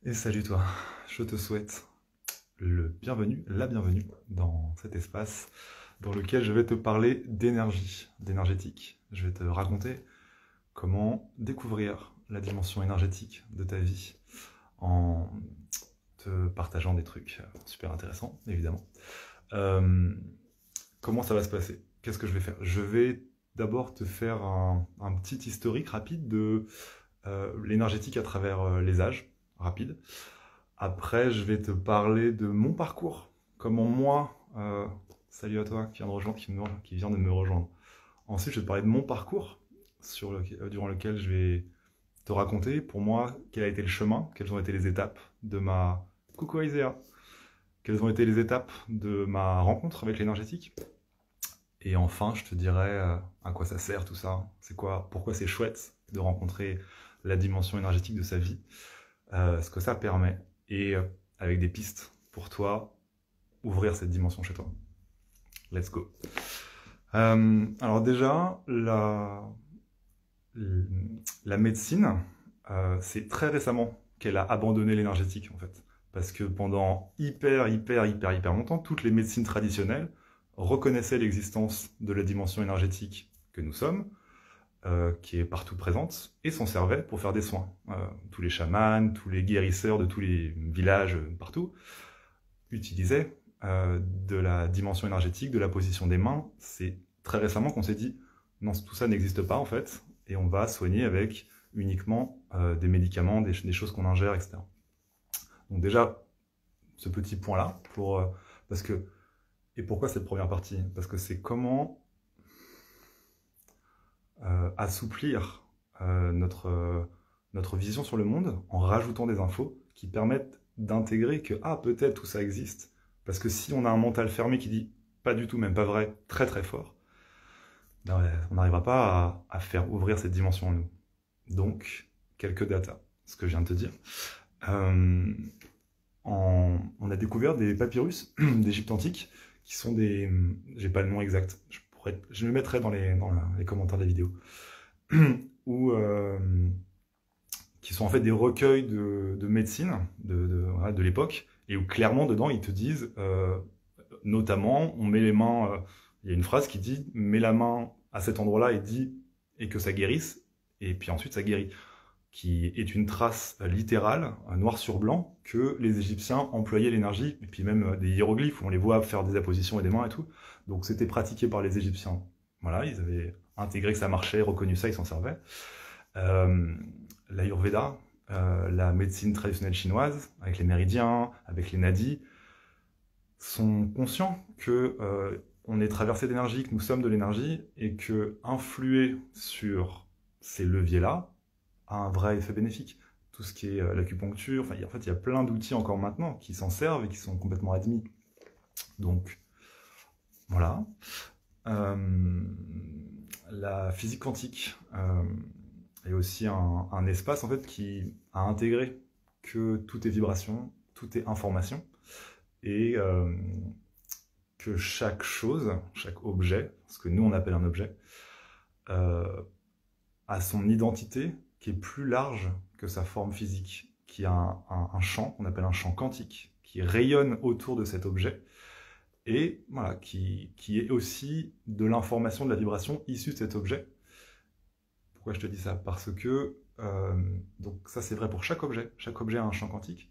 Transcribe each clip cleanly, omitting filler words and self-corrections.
Et salut toi, je te souhaite le bienvenu, la bienvenue dans cet espace dans lequel je vais te parler d'énergie, d'énergétique. Je vais te raconter comment découvrir la dimension énergétique de ta vie en te partageant des trucs super intéressants, évidemment. Euh, Comment ça va se passer? Qu'est-ce que je vais faire? Je vais d'abord te faire un petit historique rapide de l'énergétique à travers les âges, rapide. Après, je vais te parler de mon parcours. Comment moi, salut à toi qui vient de rejoindre, qui vient de me rejoindre. Ensuite, je vais te parler de mon parcours durant lequel je vais te raconter pour moi quel a été le chemin, quelles ont été les étapes de ma... Coucou Isaiah! Quelles ont été les étapes de ma rencontre avec l'énergétique. Et enfin, je te dirai à quoi ça sert tout ça. C'est quoi, pourquoi c'est chouette de rencontrer la dimension énergétique de sa vie, ce que ça permet, et avec des pistes pour toi, ouvrir cette dimension chez toi. Let's go. Alors déjà, la médecine, c'est très récemment qu'elle a abandonné l'énergétique en fait. Parce que pendant hyper longtemps, toutes les médecines traditionnelles reconnaissaient l'existence de la dimension énergétique que nous sommes, qui est partout présente, et s'en servaient pour faire des soins. Tous les chamans, tous les guérisseurs de tous les villages partout utilisaient de la dimension énergétique, de la position des mains. C'est très récemment qu'on s'est dit non, tout ça n'existe pas en fait, et on va soigner avec uniquement des médicaments, des choses qu'on ingère, etc. Donc déjà, ce petit point-là, parce que, et pourquoi cette première partie? Parce que c'est comment assouplir notre vision sur le monde en rajoutant des infos qui permettent d'intégrer que, ah, peut-être tout ça existe. Parce que si on a un mental fermé qui dit pas du tout, même pas vrai, très très fort, ben ouais, on n'arrivera pas à faire ouvrir cette dimension en nous. Donc, quelques datas, ce que je viens de te dire. Euh, on a découvert des papyrus d'Égypte antique qui sont des... J'ai pas le nom exact, je le mettrai dans les commentaires de la vidéo. Ou qui sont en fait des recueils de médecine voilà, de l'époque, et où clairement dedans ils te disent, notamment, on met les mains, il y a une phrase qui dit, mets la main à cet endroit-là et dit, et que ça guérisse, et puis ensuite ça guérit, qui est une trace littérale, noir sur blanc, que les Égyptiens employaient l'énergie, et puis même des hiéroglyphes, où on les voit faire des appositions et des mains et tout, donc c'était pratiqué par les Égyptiens. Voilà, ils avaient intégré que ça marchait, reconnu ça, ils s'en servaient. Euh, L'Ayurveda, la médecine traditionnelle chinoise, avec les méridiens, avec les nadis, sont conscients que on est traversé d'énergie, que nous sommes de l'énergie, et que influer sur ces leviers-là a un vrai effet bénéfique. Tout ce qui est l'acupuncture, enfin, en fait, il y a plein d'outils encore maintenant qui s'en servent et qui sont complètement admis. Donc, voilà. Euh, la physique quantique, et aussi un espace en fait qui a intégré que tout est vibration, tout est information, et que chaque chose, chaque objet, ce que nous on appelle un objet, euh, a son identité qui est plus large que sa forme physique, qui a un champ qu'on appelle un champ quantique, qui rayonne autour de cet objet, et voilà, qui est aussi de l'information, de la vibration issue de cet objet. Pourquoi je te dis ça? Parce que, donc ça c'est vrai pour chaque objet a un champ quantique,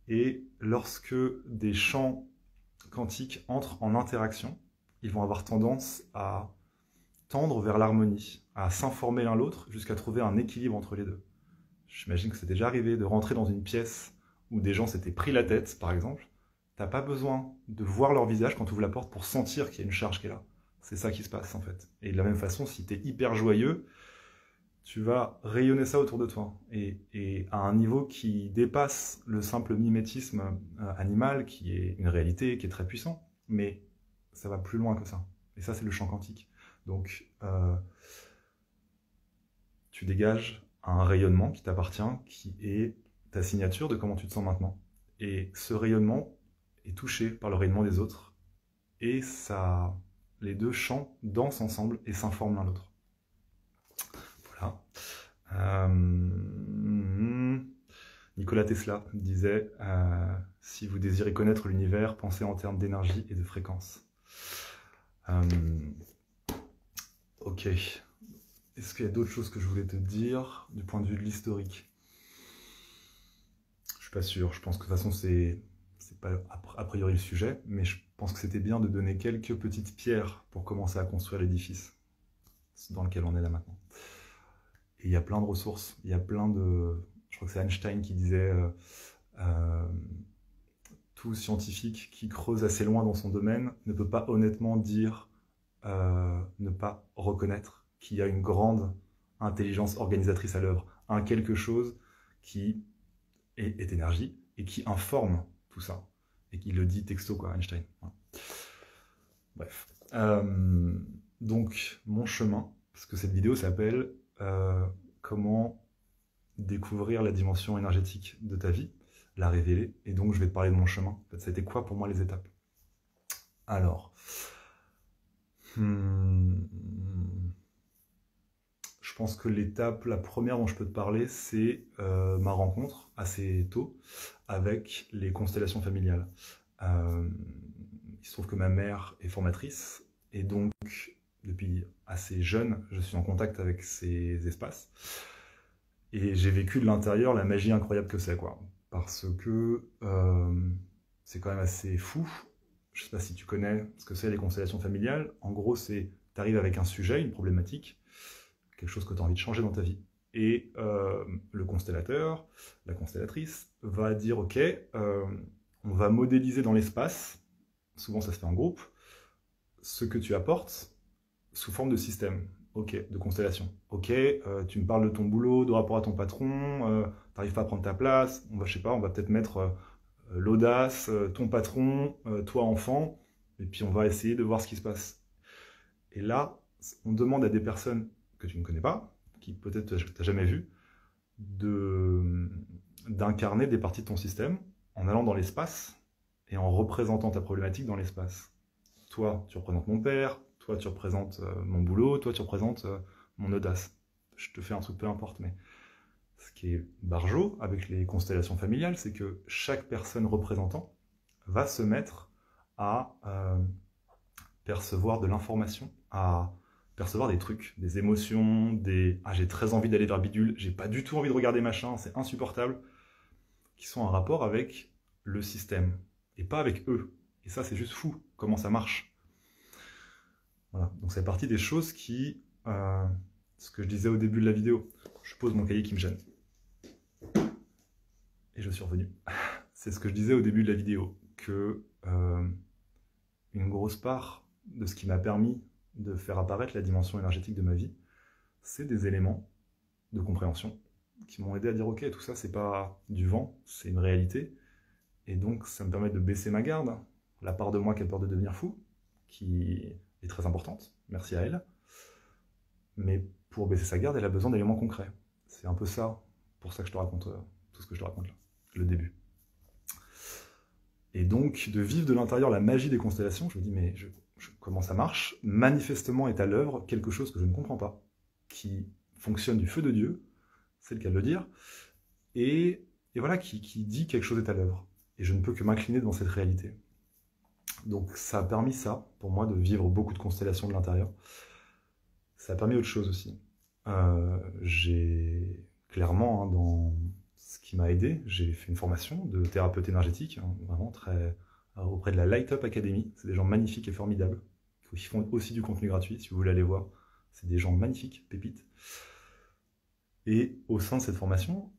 et lorsque des champs quantiques entrent en interaction, ils vont avoir tendance à tendre vers l'harmonie, à s'informer l'un l'autre jusqu'à trouver un équilibre entre les deux. J'imagine que c'est déjà arrivé de rentrer dans une pièce où des gens s'étaient pris la tête, par exemple. T'as pas besoin de voir leur visage quand tu ouvres la porte pour sentir qu'il y a une charge qui est là. C'est ça qui se passe en fait. Et de la même façon, si t'es hyper joyeux, tu vas rayonner ça autour de toi. Et à un niveau qui dépasse le simple mimétisme animal, qui est une réalité, qui est très puissant. Mais ça va plus loin que ça. Et ça, c'est le champ quantique. Donc, tu dégages un rayonnement qui t'appartient, qui est ta signature de comment tu te sens maintenant. Et ce rayonnement est touché par le rayonnement des autres. Et ça, les deux champs dansent ensemble et s'informent l'un l'autre. Voilà. Nikola Tesla disait si vous désirez connaître l'univers, pensez en termes d'énergie et de fréquence. Ok. Est-ce qu'il y a d'autres choses que je voulais te dire du point de vue de l'historique? Je suis pas sûr. Je pense que de toute façon, c'est pas a priori le sujet, mais je pense que c'était bien de donner quelques petites pierres pour commencer à construire l'édifice dans lequel on est là maintenant. Et il y a plein de ressources. Il y a plein de... Je crois que c'est Einstein qui disait tout scientifique qui creuse assez loin dans son domaine ne peut pas honnêtement dire ne pas reconnaître qu'il y a une grande intelligence organisatrice à l'œuvre, un quelque chose qui est énergie et qui informe tout ça, et qui le dit texto, quoi, Einstein. Voilà. Bref. Donc, mon chemin, parce que cette vidéo s'appelle comment découvrir la dimension énergétique de ta vie, la révéler, et donc je vais te parler de mon chemin. En fait, ça a été quoi pour moi les étapes? Alors, je pense que l'étape, la première dont je peux te parler, c'est ma rencontre assez tôt avec les constellations familiales. Il se trouve que ma mère est formatrice, et donc depuis assez jeune, je suis en contact avec ces espaces. Et j'ai vécu de l'intérieur la magie incroyable que c'est, quoi. Parce que c'est quand même assez fou. Je ne sais pas si tu connais ce que c'est les constellations familiales. En gros, c'est tu arrives avec un sujet, une problématique, quelque chose que tu as envie de changer dans ta vie. Et le constellateur, la constellatrice, va dire, ok, on va modéliser dans l'espace, souvent ça se fait en groupe, ce que tu apportes sous forme de système. Ok, de constellation. Ok, tu me parles de ton boulot, de rapport à ton patron, tu n'arrives pas à prendre ta place, je sais pas, on va peut-être mettre l'audace, ton patron, toi enfant, et puis on va essayer de voir ce qui se passe. Et là, on demande à des personnes que tu ne connais pas, qui peut-être tu n'as jamais vues, d'incarner des parties de ton système en allant dans l'espace et en représentant ta problématique dans l'espace. Toi, tu représentes mon père, toi, tu représentes mon boulot, toi, tu représentes mon audace. Je te fais un truc, peu importe, mais ce qui est barjot avec les constellations familiales, c'est que chaque personne représentant va se mettre à percevoir de l'information, à percevoir des trucs, des émotions, des « ah, j'ai très envie d'aller vers bidule, j'ai pas du tout envie de regarder machin, c'est insupportable », qui sont en rapport avec le système, et pas avec eux. Et ça, c'est juste fou, comment ça marche. Voilà, donc c'est partie des choses qui... ce que je disais au début de la vidéo, je pose mon cahier qui me gêne. Et je suis revenu. C'est ce que je disais au début de la vidéo, que une grosse part de ce qui m'a permis de faire apparaître la dimension énergétique de ma vie, c'est des éléments de compréhension qui m'ont aidé à dire ok, tout ça c'est pas du vent, c'est une réalité, et donc ça me permet de baisser ma garde, la part de moi qui a peur de devenir fou, qui est très importante, merci à elle, mais pour baisser sa garde, elle a besoin d'éléments concrets. C'est un peu ça, pour ça que je te raconte tout ce que je te raconte là, le début. Et donc, de vivre de l'intérieur la magie des constellations, je me dis, mais comment ça marche? Manifestement est à l'œuvre quelque chose que je ne comprends pas, qui fonctionne du feu de Dieu, c'est le cas de le dire, et voilà, qui dit quelque chose est à l'œuvre. Et je ne peux que m'incliner devant cette réalité. Donc ça a permis ça, pour moi, de vivre beaucoup de constellations de l'intérieur. Ça a permis autre chose aussi. J'ai clairement, hein, dans ce qui m'a aidé, j'ai fait une formation de thérapeute énergétique, hein, vraiment très auprès de la Light Up Academy. C'est des gens magnifiques et formidables, qui font aussi du contenu gratuit, si vous voulez aller voir. C'est des gens magnifiques, pépites. Et au sein de cette formation,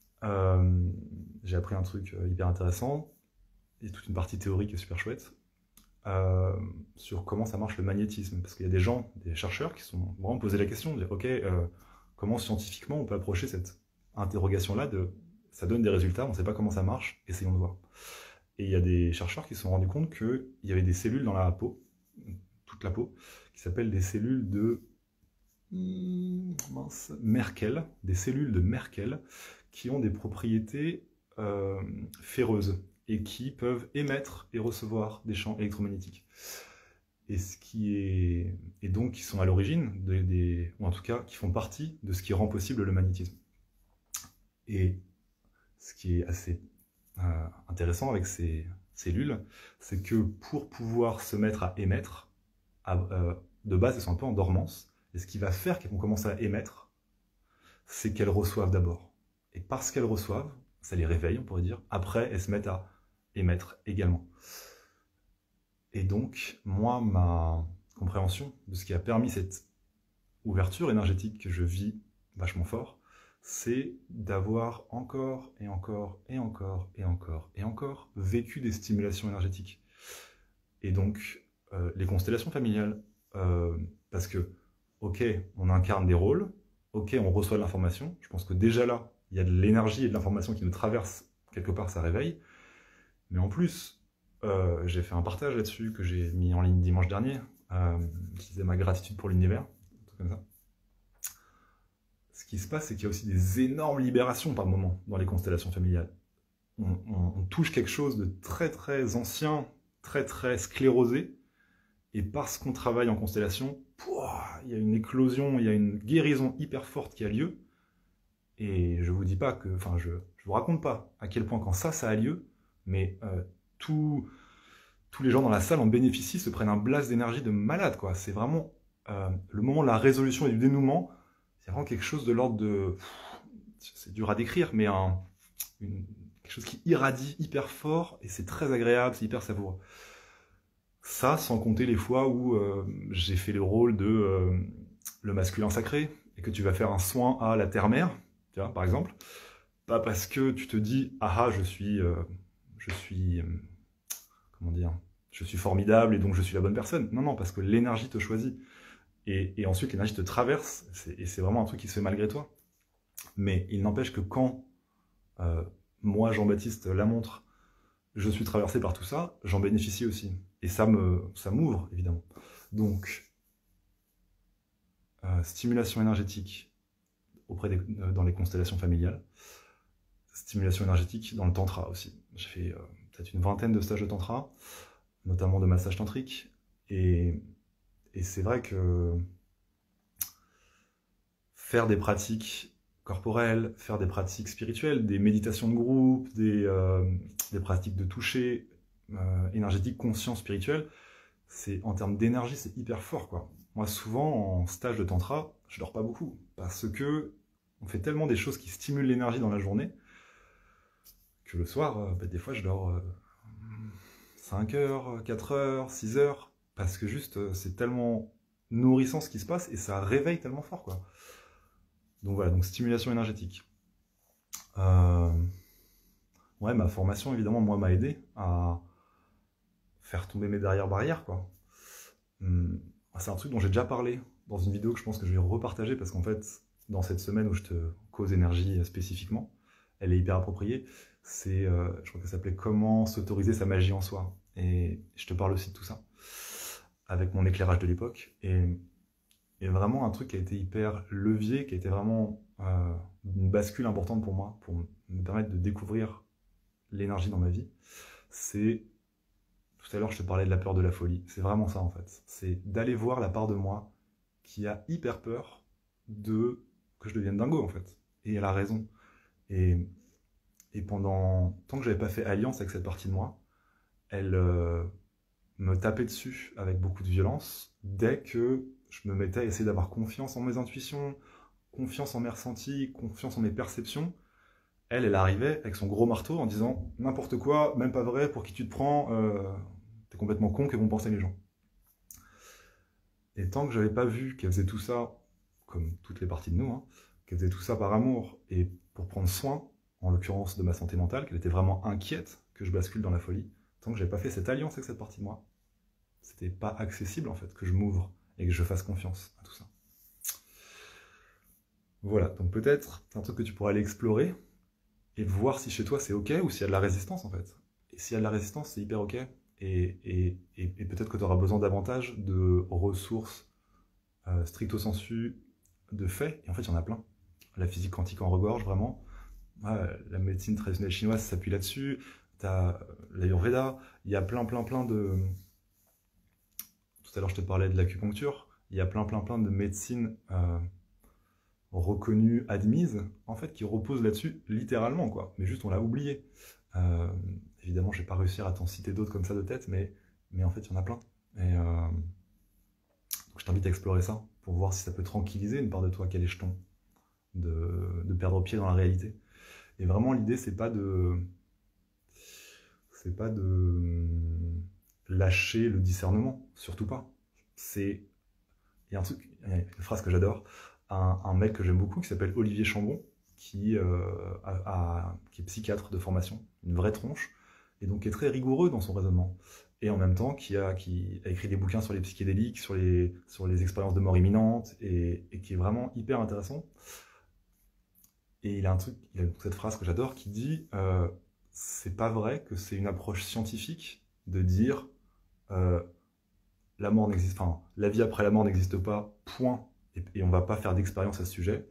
j'ai appris un truc hyper intéressant, et toute une partie théorique est super chouette, sur comment ça marche le magnétisme. Parce qu'il y a des gens, des chercheurs, qui sont vraiment posé la question de dire, ok, comment scientifiquement on peut approcher cette interrogation-là de ça donne des résultats, on ne sait pas comment ça marche, essayons de voir. Et il y a des chercheurs qui se sont rendus compte qu'il y avait des cellules dans la peau, toute la peau, qui s'appellent des cellules de Merkel, des cellules de Merkel, qui ont des propriétés ferreuses et qui peuvent émettre et recevoir des champs électromagnétiques. Et ce qui est... Et donc qui sont à l'origine, ou en tout cas qui font partie de ce qui rend possible le magnétisme. Et ce qui est assez intéressant avec ces cellules, c'est que pour pouvoir se mettre à émettre, de base, elles sont un peu en dormance, et ce qui va faire qu'elles vont commencer à émettre, c'est qu'elles reçoivent d'abord. Et parce qu'elles reçoivent, ça les réveille, on pourrait dire, après, elles se mettent à émettre également. Et donc, moi, ma compréhension de ce qui a permis cette ouverture énergétique que je vis vachement fort, c'est d'avoir encore et encore et encore et encore et encore vécu des stimulations énergétiques. Et donc, les constellations familiales, parce que, ok, on incarne des rôles, ok, on reçoit de l'information, je pense que déjà là, il y a de l'énergie et de l'information qui nous traverse, quelque part ça réveille, mais en plus, j'ai fait un partage là-dessus que j'ai mis en ligne dimanche dernier, qui disait ma gratitude pour l'univers, un truc comme ça. Ce qui se passe, c'est qu'il y a aussi des énormes libérations par moment dans les constellations familiales. On touche quelque chose de très très ancien, très très sclérosé, et parce qu'on travaille en constellation, il y a une éclosion, il y a une guérison hyper forte qui a lieu, et je vous dis pas que, enfin je vous raconte pas à quel point quand ça a lieu, mais tous les gens dans la salle en bénéficient, se prennent un blast d'énergie de malade, quoi. C'est vraiment le moment de la résolution et du dénouement, c'est vraiment quelque chose de l'ordre de... C'est dur à décrire, mais quelque chose qui irradie hyper fort, et c'est très agréable, c'est hyper savoureux. Ça, sans compter les fois où j'ai fait le rôle de le masculin sacré, et que tu vas faire un soin à la terre-mère, tu vois, par exemple, pas parce que tu te dis « Ah, je suis comment dire, je suis formidable et donc je suis la bonne personne ». Non, non, parce que l'énergie te choisit. Et ensuite, l'énergie te traverse, et c'est vraiment un truc qui se fait malgré toi. Mais il n'empêche que quand moi, Jean-Baptiste Lamontre, je suis traversé par tout ça, j'en bénéficie aussi. Et ça m'ouvre, évidemment. Donc, stimulation énergétique dans les constellations familiales, stimulation énergétique dans le tantra aussi. J'ai fait peut-être une vingtaine de stages de tantra, notamment de massage tantrique, et c'est vrai que faire des pratiques corporelles, faire des pratiques spirituelles, des méditations de groupe, des pratiques de toucher énergétique, conscience, spirituelle, en termes d'énergie, c'est hyper fort, quoi. Moi, souvent, en stage de tantra, je dors pas beaucoup, parce que on fait tellement des choses qui stimulent l'énergie dans la journée, que le soir, des fois, je dors 5 heures, 4 heures, 6 heures, parce que juste, c'est tellement nourrissant ce qui se passe, et ça réveille tellement fort, quoi. Donc voilà, donc stimulation énergétique. Ouais, ma formation, évidemment, moi, m'a aidé à faire tomber mes barrières, quoi. C'est un truc dont j'ai déjà parlé dans une vidéo que je pense que je vais repartager, parce qu'en fait, dans cette semaine où je te cause énergie spécifiquement, elle est hyper appropriée. Je crois que ça s'appelait « Comment s'autoriser sa magie en soi ». Et je te parle aussi de tout ça, avec mon éclairage de l'époque. Et vraiment un truc qui a été hyper levier, qui a été vraiment une bascule importante pour moi, pour me permettre de découvrir l'énergie dans ma vie. C'est, tout à l'heure je te parlais de la peur de la folie, c'est vraiment ça en fait. C'est d'aller voir la part de moi qui a hyper peur que je devienne dingo en fait. Et elle a raison. Et pendant tant que j'avais pas fait alliance avec cette partie de moi, elle me tapait dessus avec beaucoup de violence dès que je me mettais à essayer d'avoir confiance en mes intuitions, confiance en mes ressentis, confiance en mes perceptions. Elle arrivait avec son gros marteau en disant « N'importe quoi, même pas vrai, pour qui tu te prends, t'es complètement con, que vont penser les gens ?» Et tant que j'avais pas vu qu'elle faisait tout ça, comme toutes les parties de nous, hein, qu'elle faisait tout ça par amour et pour prendre soin, en l'occurrence de ma santé mentale, qu'elle était vraiment inquiète que je bascule dans la folie, tant que j'avais pas fait cette alliance avec cette partie de moi, c'était pas accessible en fait que je m'ouvre et que je fasse confiance à tout ça. Voilà, donc peut-être c'est un truc que tu pourras aller explorer et voir si chez toi c'est ok ou s'il y a de la résistance en fait. Et s'il y a de la résistance, c'est hyper ok. Et peut-être que tu auras besoin davantage de ressources stricto sensu, de faits, et en fait il y en a plein. La physique quantique en regorge vraiment. La médecine traditionnelle chinoise s'appuie là-dessus. Tu as l'Ayurveda, il y a plein de... Tout à l'heure je te parlais de l'acupuncture, il y a plein de médecines reconnue, admise, en fait, qui repose là-dessus, littéralement, quoi. Mais juste, on l'a oublié. Euh, Évidemment, je vais pas réussir à t'en citer d'autres comme ça de tête, mais en fait, il y en a plein. Et donc, je t'invite à explorer ça, pour voir si ça peut tranquilliser une part de toi qui a les jetons, de perdre pied dans la réalité. Et vraiment, l'idée, c'est pas de lâcher le discernement, surtout pas. Il y a il y a une phrase que j'adore, un mec que j'aime beaucoup qui s'appelle Olivier Chambon, qui est psychiatre de formation, une vraie tronche, et donc qui est très rigoureux dans son raisonnement. Et en même temps, qui a écrit des bouquins sur les psychédéliques, sur les expériences de mort imminente, et qui est vraiment hyper intéressant. Et il a cette phrase que j'adore qui dit c'est pas vrai que c'est une approche scientifique de dire euh, la mort n'existe, enfin, la vie après la mort n'existe pas, point, et on va pas faire d'expérience à ce sujet.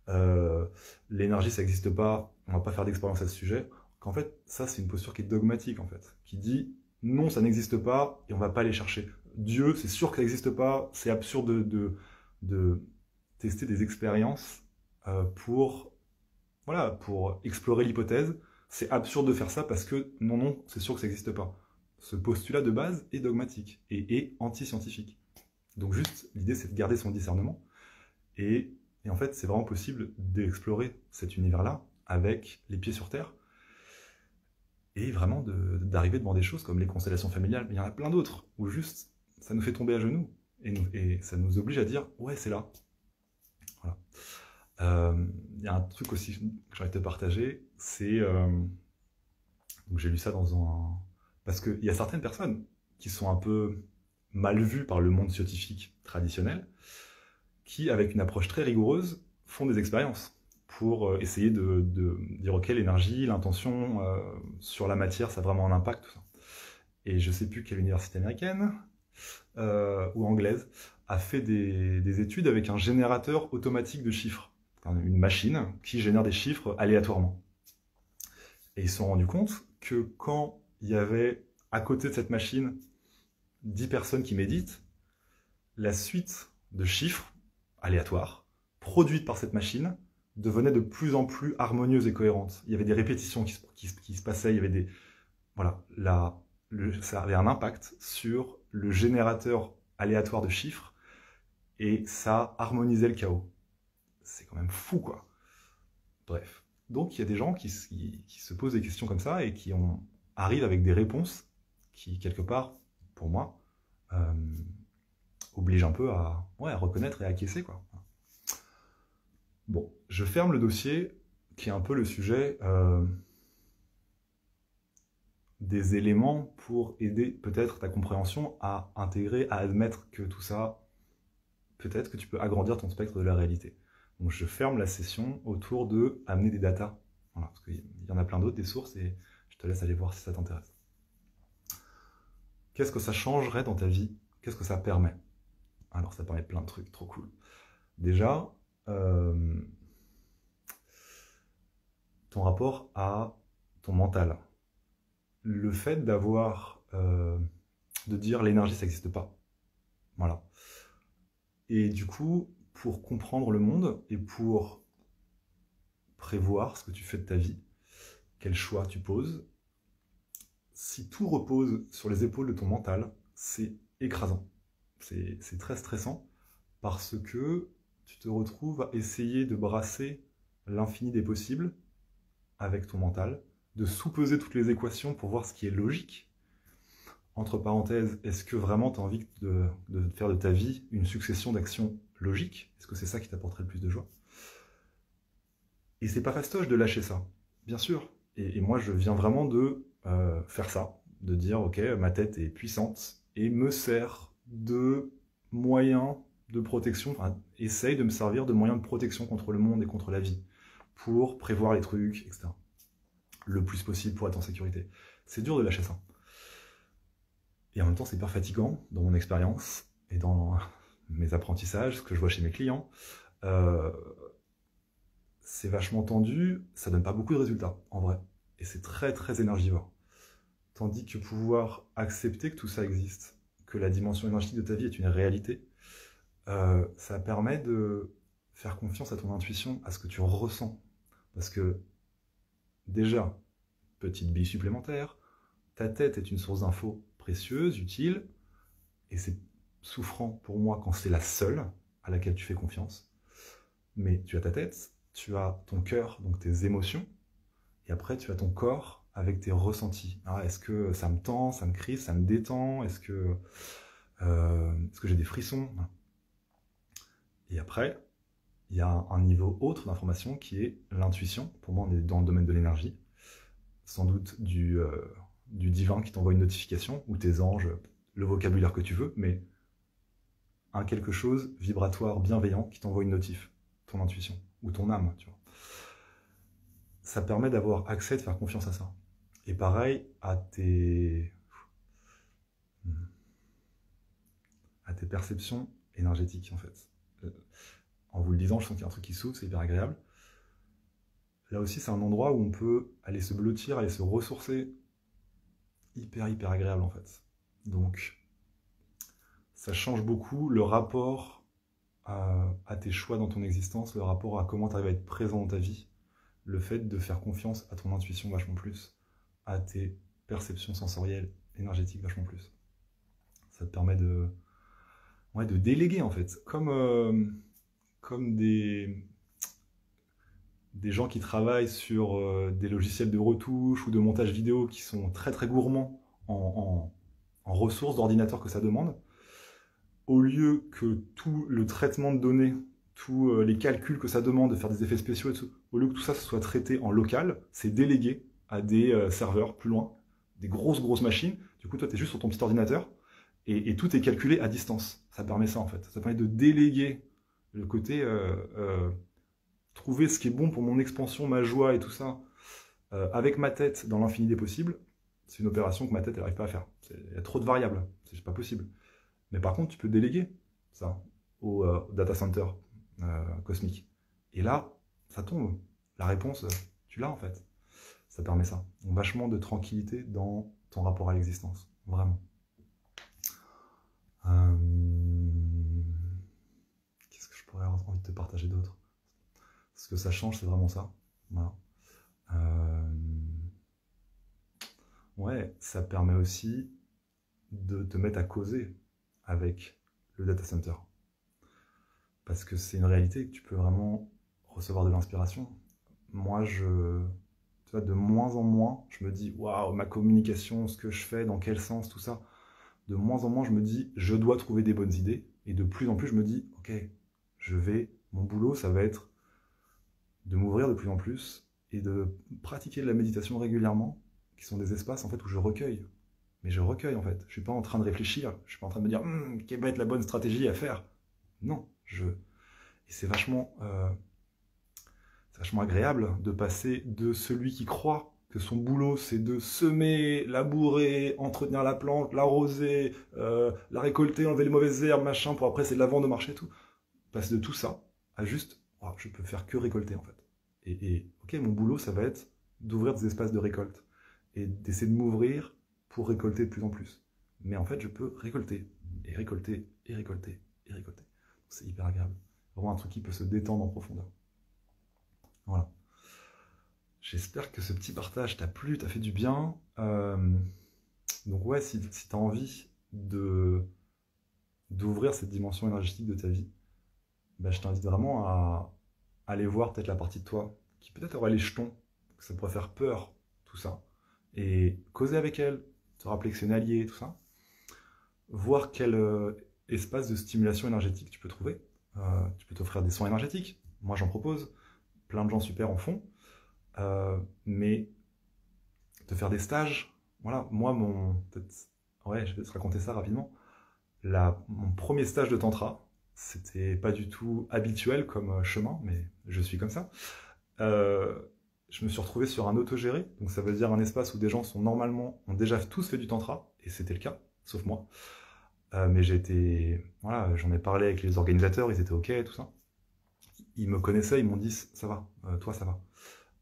Euh, L'énergie, ça n'existe pas, on va pas faire d'expérience à ce sujet. Qu'en fait, ça, c'est une posture qui est dogmatique, en fait, qui dit non, ça n'existe pas, et on va pas aller chercher. Dieu, c'est sûr que ça n'existe pas, c'est absurde de tester des expériences pour, voilà, pour explorer l'hypothèse. C'est absurde de faire ça parce que non, non, c'est sûr que ça n'existe pas. Ce postulat de base est dogmatique et anti-scientifique. Donc juste, l'idée, c'est de garder son discernement. Et en fait, c'est vraiment possible d'explorer cet univers-là avec les pieds sur terre et vraiment d'arriver devant des choses comme les constellations familiales. Mais il y en a plein d'autres où juste, ça nous fait tomber à genoux et ça nous oblige à dire « ouais, c'est là ». Voilà. Il y a un truc aussi que j'ai envie de te partager, c'est... donc j'ai lu ça dans un... Parce qu'il y a certaines personnes qui sont un peu mal vues par le monde scientifique traditionnel, qui, avec une approche très rigoureuse, font des expériences pour essayer de dire ok, l'énergie, l'intention sur la matière, ça a vraiment un impact, tout ça. Et je sais plus quelle université américaine ou anglaise a fait des études avec un générateur automatique de chiffres, une machine qui génère des chiffres aléatoirement. Et ils se sont rendus compte que quand il y avait à côté de cette machine 10 personnes qui méditent, la suite de chiffres aléatoires produites par cette machine devenait de plus en plus harmonieuse et cohérente. Il y avait des répétitions qui se passaient, il y avait des... Voilà, ça avait un impact sur le générateur aléatoire de chiffres et ça harmonisait le chaos. C'est quand même fou, quoi. Bref. Donc il y a des gens qui se posent des questions comme ça et arrivent avec des réponses qui, quelque part, pour moi, obligent un peu à reconnaître et à acquiescer, quoi. Bon, je ferme le dossier qui est un peu le sujet des éléments pour aider peut-être ta compréhension à intégrer, à admettre que tout ça, peut-être que tu peux agrandir ton spectre de la réalité. Donc je ferme la session autour de amener des datas. Voilà, parce qu'il y en a plein d'autres, des sources, et je te laisse aller voir si ça t'intéresse. Qu'est-ce que ça changerait dans ta vie? Qu'est-ce que ça permet? Alors ça permet plein de trucs, trop cool. Déjà, ton rapport à ton mental. Le fait de dire l'énergie ça n'existe pas. Voilà. Et du coup, pour comprendre le monde et pour prévoir ce que tu fais de ta vie, quel choix tu poses, si tout repose sur les épaules de ton mental, c'est écrasant. C'est très stressant parce que tu te retrouves à essayer de brasser l'infini des possibles avec ton mental, de sous-peser toutes les équations pour voir ce qui est logique. Entre parenthèses, est-ce que vraiment tu as envie de faire de ta vie une succession d'actions logiques? Est-ce que c'est ça qui t'apporterait le plus de joie? Et c'est pas fastoche de lâcher ça, bien sûr. Et moi, je viens vraiment de faire ça, de dire, ok, ma tête est puissante et me sert de moyens de protection, enfin, essaye de me servir de moyens de protection contre le monde et contre la vie, pour prévoir les trucs, etc. Le plus possible pour être en sécurité. C'est dur de lâcher ça. Et en même temps, c'est hyper fatigant dans mon expérience et dans mes apprentissages, ce que je vois chez mes clients. C'est vachement tendu, ça donne pas beaucoup de résultats, en vrai. Et c'est très, très énergivore. Tandis que pouvoir accepter que tout ça existe, que la dimension énergétique de ta vie est une réalité, ça permet de faire confiance à ton intuition, à ce que tu ressens. Parce que, déjà, petite bille supplémentaire, ta tête est une source d'infos précieuse, utile, et c'est souffrant pour moi quand c'est la seule à laquelle tu fais confiance. Mais tu as ta tête, tu as ton cœur, donc tes émotions, et après tu as ton corps avec tes ressentis. Ah, est-ce que ça me tend, ça me crispe, ça me détend, est-ce que j'ai des frissons? Et après, il y a un niveau autre d'information qui est l'intuition. Pour moi, on est dans le domaine de l'énergie. Sans doute du divin qui t'envoie une notification, ou tes anges, le vocabulaire que tu veux, mais un quelque chose vibratoire, bienveillant, qui t'envoie une notif, ton intuition, ou ton âme, tu vois. Ça permet d'avoir accès, de faire confiance à ça. Et pareil, à tes perceptions énergétiques, en fait. En vous le disant, je sens qu'il y a un truc qui s'ouvre, c'est hyper agréable. Là aussi, c'est un endroit où on peut aller se blottir, aller se ressourcer. Hyper agréable, en fait. Donc, ça change beaucoup le rapport à tes choix dans ton existence, le rapport à comment tu arrives à être présent dans ta vie, le fait de faire confiance à ton intuition vachement plus, à tes perceptions sensorielles, énergétiques vachement plus. Ça te permet de déléguer, en fait. Comme des gens qui travaillent sur des logiciels de retouche ou de montage vidéo qui sont très gourmands en ressources d'ordinateur que ça demande. Au lieu que tout le traitement de données, tous les calculs que ça demande de faire des effets spéciaux et tout, au lieu que tout ça soit traité en local, c'est délégué à des serveurs plus loin, des grosses machines. Du coup, toi, tu es juste sur ton petit ordinateur et tout est calculé à distance. Ça permet ça, en fait. Ça permet de déléguer le côté trouver ce qui est bon pour mon expansion, ma joie et tout ça, avec ma tête dans l'infini des possibles. C'est une opération que ma tête n'arrive pas à faire. Il y a trop de variables, c'est pas possible. Mais par contre, tu peux déléguer ça au data center cosmique. Et là, ça tombe. La réponse, tu l'as en fait. Ça permet ça. Donc, vachement de tranquillité dans ton rapport à l'existence. Vraiment. Qu'est-ce que je pourrais avoir envie de te partager d'autre? Ce que ça change, c'est vraiment ça. Voilà. Ouais, ça permet aussi de te mettre à causer avec le data center. Parce que c'est une réalité que tu peux vraiment recevoir de l'inspiration. Moi, tu vois, de moins en moins, je me dis, waouh, ma communication, ce que je fais, dans quel sens, tout ça. De moins en moins, je me dis, je dois trouver des bonnes idées. Et de plus en plus, je me dis, ok, mon boulot, ça va être de m'ouvrir de plus en plus et de pratiquer de la méditation régulièrement, qui sont des espaces en fait où je recueille. Mais je recueille en fait. Je suis pas en train de réfléchir. Je suis pas en train de me dire quelle va être la bonne stratégie à faire. Non, et c'est vachement agréable de passer de celui qui croit que son boulot c'est de semer, labourer, entretenir la plante, l'arroser, la récolter, enlever les mauvaises herbes, machin, pour après c'est de la vendre au marché, tout. Passer de tout ça à juste, oh, je peux faire que récolter en fait. Et ok, mon boulot ça va être d'ouvrir des espaces de récolte et d'essayer de m'ouvrir pour récolter de plus en plus. Mais en fait, je peux récolter, et récolter, et récolter, et récolter. C'est hyper agréable. Vraiment un truc qui peut se détendre en profondeur. Voilà. J'espère que ce petit partage t'a plu, t'a fait du bien. Donc ouais, si tu as envie d'ouvrir cette dimension énergétique de ta vie, bah, je t'invite vraiment à aller voir peut-être la partie de toi qui peut-être aurait les jetons, que ça pourrait faire peur, tout ça. Et causer avec elle, te rappeler que c'est une alliée, tout ça. Voir quel espace de stimulation énergétique tu peux trouver. Tu peux t'offrir des soins énergétiques. Moi, j'en propose. Plein de gens super en font. Mais te faire des stages. Voilà, moi, je vais te raconter ça rapidement. Mon premier stage de tantra, c'était pas du tout habituel comme chemin, mais je suis comme ça. Je me suis retrouvé sur un autogéré, donc ça veut dire un espace où des gens ont déjà tous fait du tantra, et c'était le cas, sauf moi. Mais voilà, j'en ai parlé avec les organisateurs, ils étaient ok, tout ça. Ils me connaissaient, ils m'ont dit ça va, toi ça va.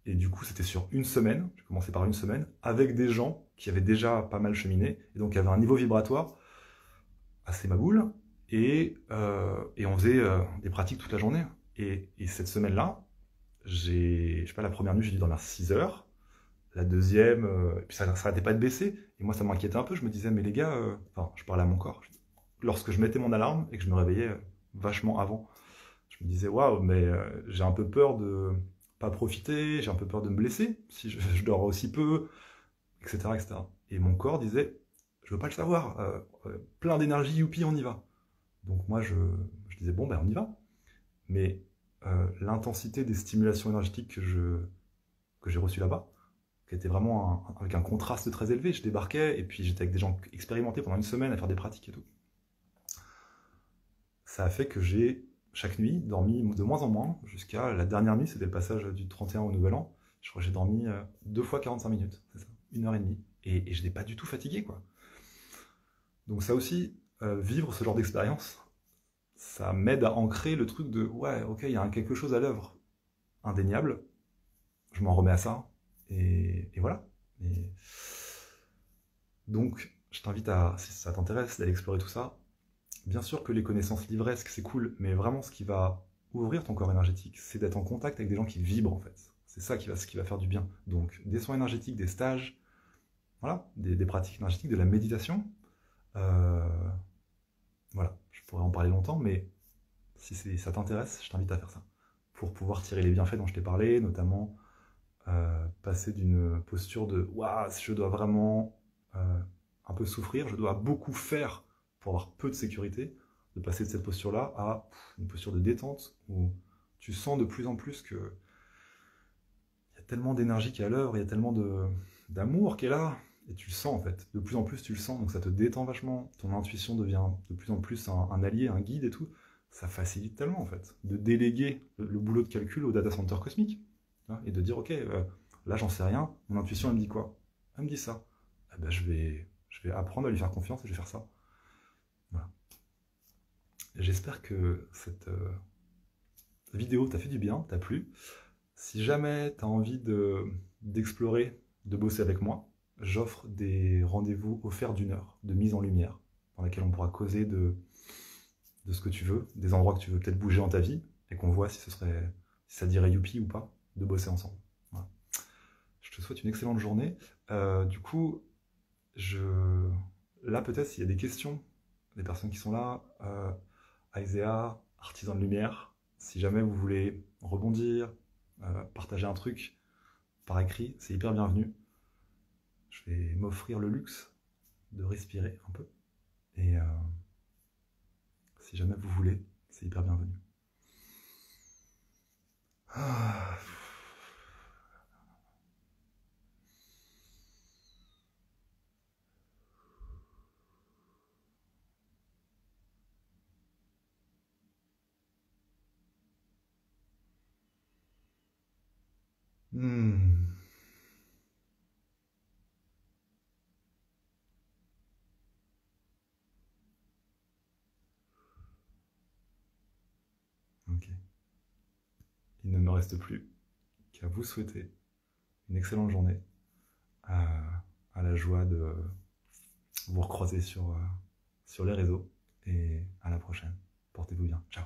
Et du coup, c'était sur une semaine, j'ai commencé par une semaine, avec des gens qui avaient déjà pas mal cheminé, et donc qui avaient un niveau vibratoire assez ma boule, et on faisait des pratiques toute la journée. Et cette semaine-là, je sais pas, la première nuit, j'ai dû dormir 6 heures. La deuxième, et puis ça s'arrêtait pas de baisser. Et moi, ça m'inquiétait un peu. Je me disais, mais les gars, enfin, je parlais à mon corps. Lorsque je mettais mon alarme et que je me réveillais vachement avant, je me disais, waouh, mais j'ai un peu peur de pas profiter, j'ai un peu peur de me blesser si je dors aussi peu, etc., etc. Et mon corps disait, je veux pas le savoir, plein d'énergie, youpi, on y va. Donc moi, je disais, bon, ben on y va. Mais l'intensité des stimulations énergétiques que j'ai reçues là-bas, qui était vraiment avec un contraste très élevé, je débarquais et puis j'étais avec des gens expérimentés pendant une semaine à faire des pratiques et tout. Ça a fait que j'ai, chaque nuit, dormi de moins en moins, jusqu'à la dernière nuit, c'était le passage du 31 au Nouvel An. Je crois que j'ai dormi 2 fois 45 minutes, c'est ça, 1 heure et demie. Et je n'étais pas du tout fatigué, quoi. Donc ça aussi, vivre ce genre d'expérience, ça m'aide à ancrer le truc de ouais, ok, il y a quelque chose à l'œuvre, indéniable, je m'en remets à ça, et voilà. Et donc, je t'invite à, si ça t'intéresse, d'aller explorer tout ça. Bien sûr que les connaissances livresques, c'est cool, mais vraiment ce qui va ouvrir ton corps énergétique, c'est d'être en contact avec des gens qui vibrent en fait. C'est ça ce qui va faire du bien. Donc, des soins énergétiques, des stages, voilà, des pratiques énergétiques, de la méditation. Euh, voilà, je pourrais en parler longtemps, mais si ça t'intéresse, je t'invite à faire ça. Pour pouvoir tirer les bienfaits dont je t'ai parlé, notamment passer d'une posture de waouh, je dois vraiment un peu souffrir, je dois beaucoup faire pour avoir peu de sécurité, de passer de cette posture-là à une posture de détente où tu sens de plus en plus que il y a tellement d'énergie qui est à l'œuvre, il y a tellement d'amour qui est là, et tu le sens en fait. De plus en plus tu le sens, donc ça te détend vachement. Ton intuition devient de plus en plus un allié, un guide et tout. Ça facilite tellement en fait de déléguer le boulot de calcul au data center cosmique et de dire ok, là j'en sais rien, mon intuition elle me dit quoi? Elle me dit ça. Eh ben, je vais apprendre à lui faire confiance et je vais faire ça. Voilà. J'espère que cette vidéo t'a fait du bien, t'a plu. Si jamais tu as envie d'explorer, de bosser avec moi, j'offre des rendez-vous offerts d'1 heure de mise en lumière, dans laquelle on pourra causer de ce que tu veux, des endroits que tu veux peut-être bouger dans ta vie, et qu'on voit si si ça dirait youpi ou pas, de bosser ensemble. Voilà. Je te souhaite une excellente journée. Du coup, là peut-être s'il y a des questions, des personnes qui sont là, Aisea, artisan de lumière, si jamais vous voulez rebondir, partager un truc par écrit, c'est hyper bienvenu. Je vais m'offrir le luxe de respirer un peu. Et si jamais vous voulez, c'est hyper bienvenu. Ah. Hmm. Ok. Il ne me reste plus qu'à vous souhaiter une excellente journée, à la joie de vous recroiser sur les réseaux, et à la prochaine. Portez-vous bien. Ciao.